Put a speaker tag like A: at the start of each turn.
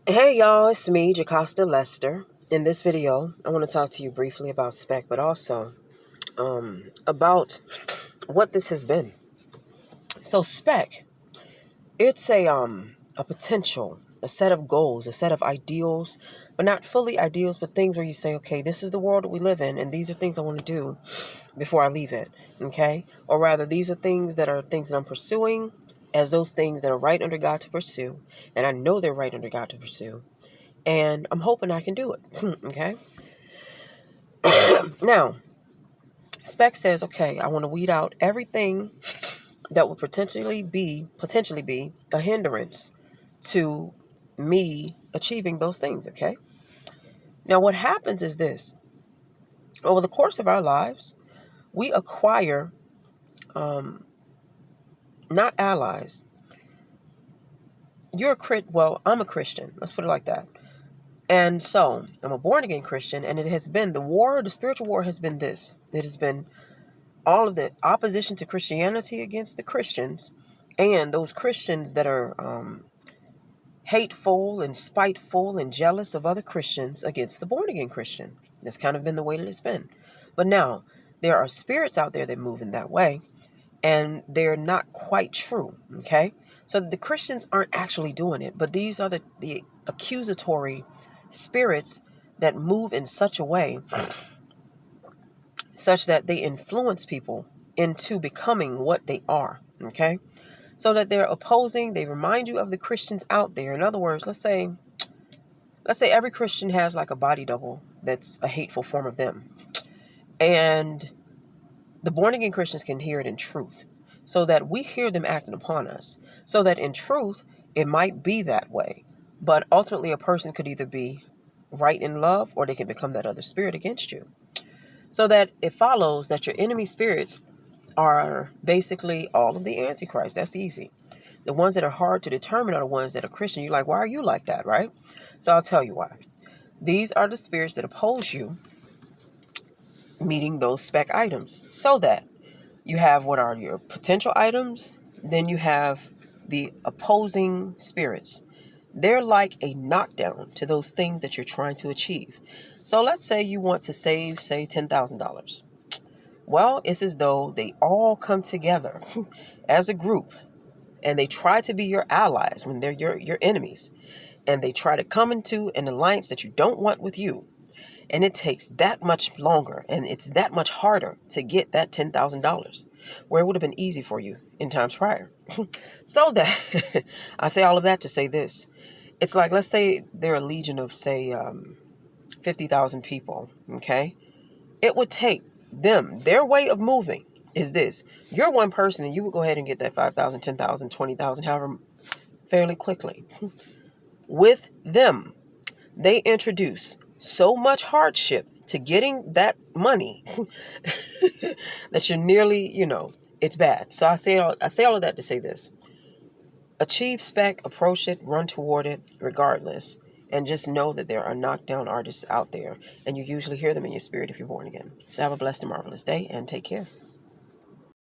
A: Hey y'all, it's me, Jacosta Lester. In this video, I want to talk to you briefly about spec, but also about what this has been. So spec, it's a potential, a set of goals, a set of ideals, but not fully ideals, but things where you say, okay, this is the world that we live in, and these are things I want to do before I leave it, okay? Or rather, these are things that I'm pursuing as those things that are right under God to pursue, and I know they're right under God to pursue. And I'm hoping I can do it. Okay. Now, spec says, okay, I want to weed out everything that would potentially be a hindrance to me achieving those things. Okay. Now, what happens is this: over the course of our lives, we acquire not allies. I'm a Christian. Let's put it like that. And so I'm a born again Christian, and it has been the spiritual war has been this. It has been all of the opposition to Christianity against the Christians, and those Christians that are hateful and spiteful and jealous of other Christians against the born again Christian. That's kind of been the way that it's been. But now there are spirits out there that move in that way, and they're not quite true. Okay, so the Christians aren't actually doing it, but these are the accusatory spirits that move in such a way such that they influence people into becoming what they are. Okay, so that they're opposing, they remind you of the Christians out there. In other words, let's say every Christian has like a body double that's a hateful form of them, and the born again Christians can hear it in truth, so that we hear them acting upon us, so that in truth it might be that way, but ultimately a person could either be right in love, or they can become that other spirit against you. So that it follows that your enemy spirits are basically all of the Antichrist. That's easy. The ones that are hard to determine are the ones that are Christian. You're like, why are you like that, right? So I'll tell you why. These are the spirits that oppose you meeting those spec items. So that you have what are your potential items, then you have the opposing spirits. They're like a knockdown to those things that you're trying to achieve. So let's say you want to save, say, $10,000. Well, it's as though they all come together as a group, and they try to be your allies when they're your enemies, and they try to come into an alliance that you don't want with you. And it takes that much longer, and it's that much harder to get that $10,000, where it would have been easy for you in times prior. So that I say all of that to say this: it's like, let's say there are a legion of, say, 50,000 people. Okay, it would take them, their way of moving is this: you're one person, and you would go ahead and get that 5,000, 10,000, 20,000, however, fairly quickly. With them, they introduce so much hardship to getting that money that you're nearly, it's bad. So I say all of that to say this: achieve spec, approach it, run toward it regardless, and just know that there are knockdown artists out there, and you usually hear them in your spirit if you're born again. So have a blessed and marvelous day, and take care.